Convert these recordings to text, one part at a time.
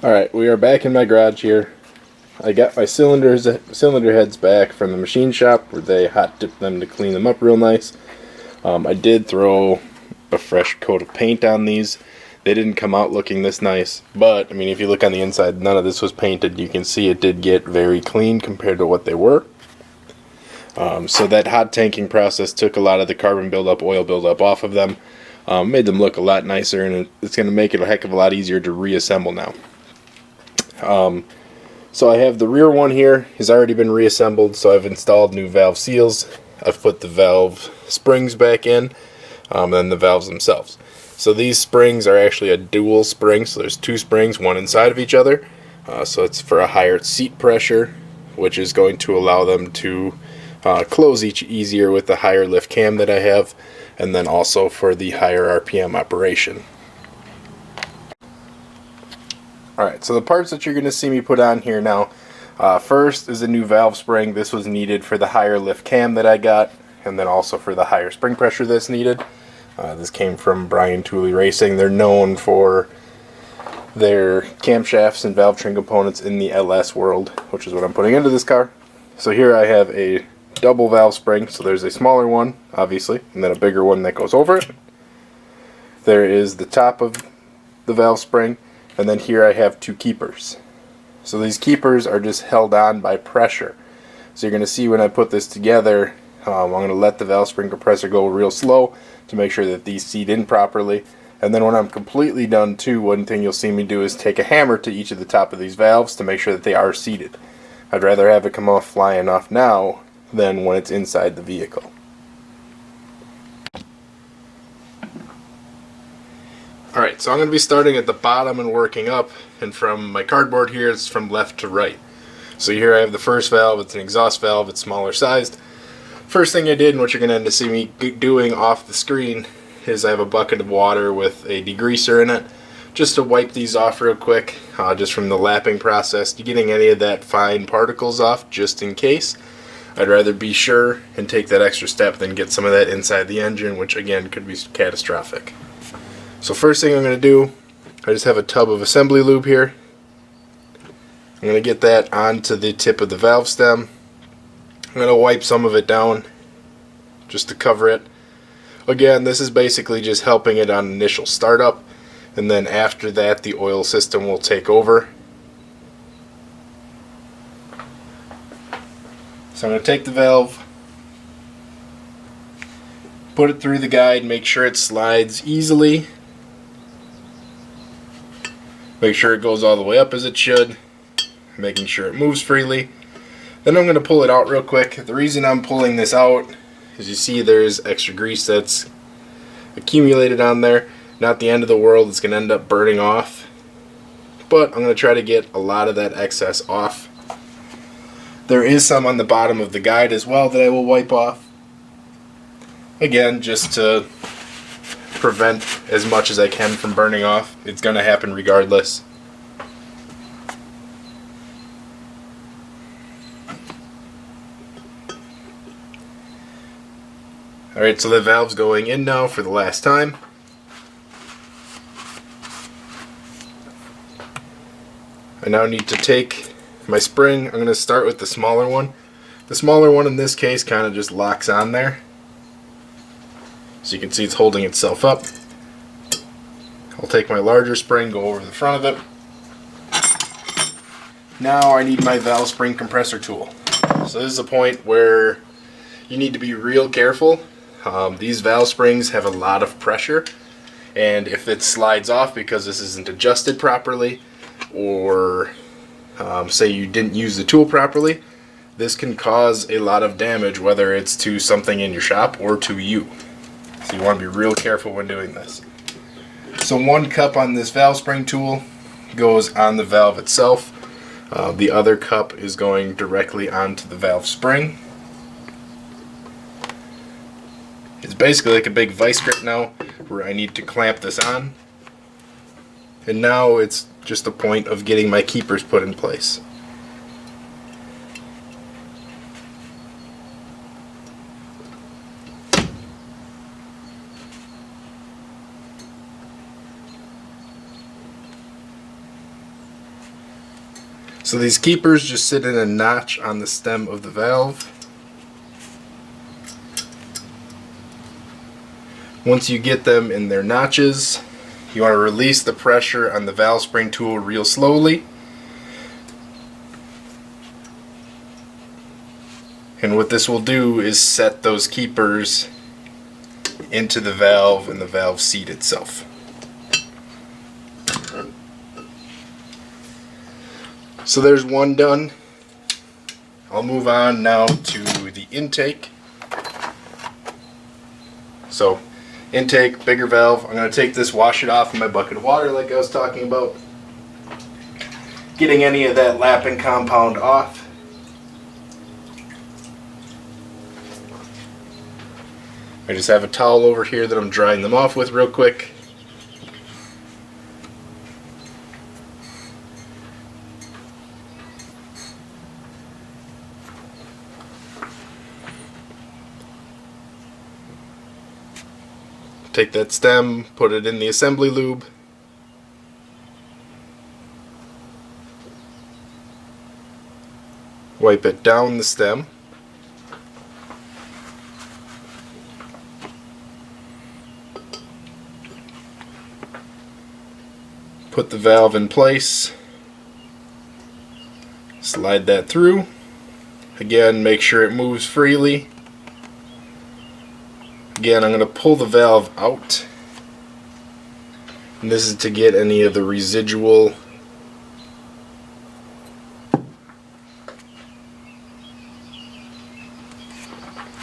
Alright, we are back in my garage here. I got my cylinder heads back from the machine shop where they hot dipped them to clean them up real nice. I did throw a fresh coat of paint on these. They didn't come out looking this nice, but I mean, if you look on the inside, none of this was painted. You can see it did get very clean compared to what they were. So that hot tanking process took a lot of the carbon buildup, oil buildup off of them, made them look a lot nicer, and it's going to make it a heck of a lot easier to reassemble now. So I have the rear one here has already been reassembled, so I've installed new valve seals. I've put the valve springs back in, and the valves themselves. So these springs are actually a dual spring, so there's two springs, one inside of each other. So it's for a higher seat pressure, which is going to allow them to close each easier with the higher lift cam that I have, and then also for the higher RPM operation. Alright, so the parts that you're going to see me put on here now, first is a new valve spring. This was needed for the higher lift cam that I got, and then also for the higher spring pressure that's needed. This came from Brian Tooley Racing. They're known for their camshafts and valve train components in the LS world, which is what I'm putting into this car. So here I have a double valve spring, so there's a smaller one, obviously, and then a bigger one that goes over it. There is the top of the valve spring, and then here I have two keepers. So these keepers are just held on by pressure. So you're going to see when I put this together, I'm going to let the valve spring compressor go real slow to make sure that these seat in properly. And then when I'm completely done too, one thing you'll see me do is take a hammer to each of the top of these valves to make sure that they are seated. I'd rather have it come off flying off now than when it's inside the vehicle. Alright, so I'm going to be starting at the bottom and working up, and from my cardboard here it's from left to right. So here I have the first valve. It's an exhaust valve, it's smaller sized. First thing I did, and what you're going to end up seeing me doing off the screen, is I have a bucket of water with a degreaser in it, just to wipe these off real quick, just from the lapping process, getting any of that fine particles off just in case. I'd rather be sure and take that extra step than get some of that inside the engine, which again could be catastrophic. So first thing I'm going to do, I just have a tub of assembly lube here. I'm going to get that onto the tip of the valve stem. I'm going to wipe some of it down just to cover it. Again, this is basically just helping it on initial startup, and then after that the oil system will take over. So I'm going to take the valve, put it through the guide, make sure it slides easily. Make sure it goes all the way up as it should, making sure it moves freely. Then I'm going to pull it out real quick. The reason I'm pulling this out is you see there's extra grease that's accumulated on there. Not the end of the world, it's going to end up burning off. But I'm going to try to get a lot of that excess off. There is some on the bottom of the guide as well that I will wipe off. Again, just to prevent as much as I can from burning off. It's going to happen regardless. Alright, so the valve's going in now for the last time. I now need to take my spring. I'm going to start with the smaller one. The smaller one in this case kind of just locks on there. So you can see it's holding itself up. I'll take my larger spring, go over the front of it. Now I need my valve spring compressor tool. So this is a point where you need to be real careful. These valve springs have a lot of pressure, and if it slides off because this isn't adjusted properly, or say you didn't use the tool properly, this can cause a lot of damage, whether it's to something in your shop or to you. So you want to be real careful when doing this. So 1 cup on this valve spring tool goes on the valve itself. The other cup is going directly onto the valve spring. It's basically like a big vice grip now, where I need to clamp this on. And now it's just a point of getting my keepers put in place. So these keepers just sit in a notch on the stem of the valve. Once you get them in their notches, you want to release the pressure on the valve spring tool real slowly. And what this will do is set those keepers into the valve and the valve seat itself. So there's one done. I'll move on now to the intake. So intake, bigger valve. I'm going to take this, wash it off in my bucket of water like I was talking about. Getting any of that lapping compound off. I just have a towel over here that I'm drying them off with real quick. Take that stem, put it in the assembly lube. Wipe it down the stem. Put the valve in place. Slide that through. Again, make sure it moves freely. Again, I'm going to pull the valve out, and this is to get any of the residual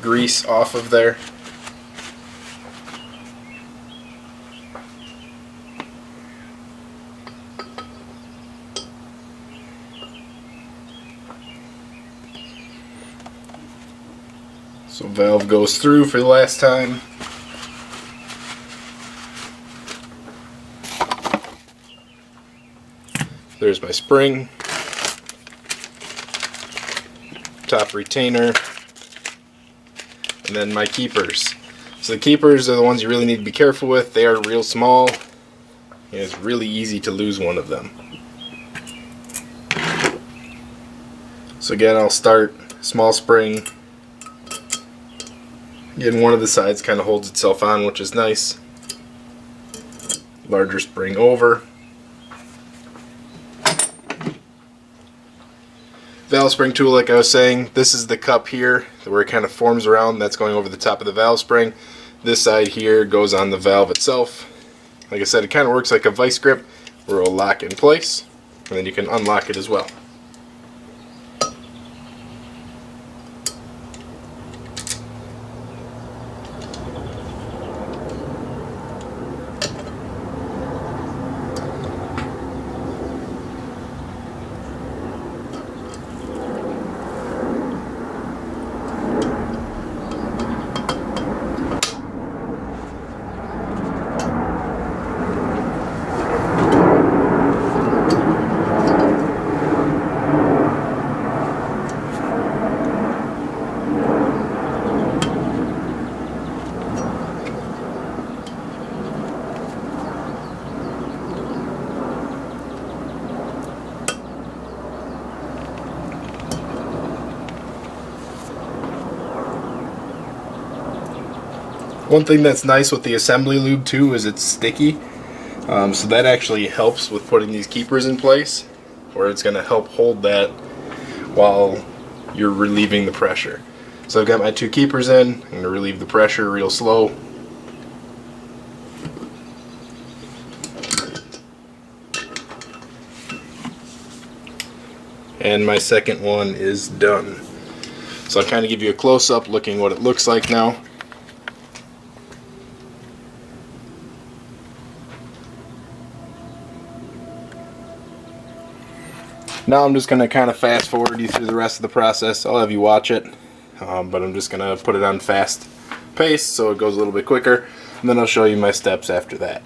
grease off of there. So valve goes through for the last time. There's my spring, top retainer, and then my keepers. So the keepers are the ones you really need to be careful with. They are real small, and it's really easy to lose one of them. So again, I'll start small spring. Again, one of the sides kind of holds itself on, which is nice. Larger spring over. Valve spring tool, like I was saying, this is the cup here where it kind of forms around. That's going over the top of the valve spring. This side here goes on the valve itself. Like I said, it kind of works like a vice grip where it will lock in place, and then you can unlock it as well. One thing that's nice with the assembly lube too is it's sticky, so that actually helps with putting these keepers in place, where it's going to help hold that while you're relieving the pressure. So I've got my two keepers in. I'm going to relieve the pressure real slow. And my second one is done. So I'll kind of give you a close-up looking what it looks like now. Now I'm just going to kind of fast forward you through the rest of the process. I'll have you watch it, but I'm just going to put it on fast pace so it goes a little bit quicker, and then I'll show you my steps after that.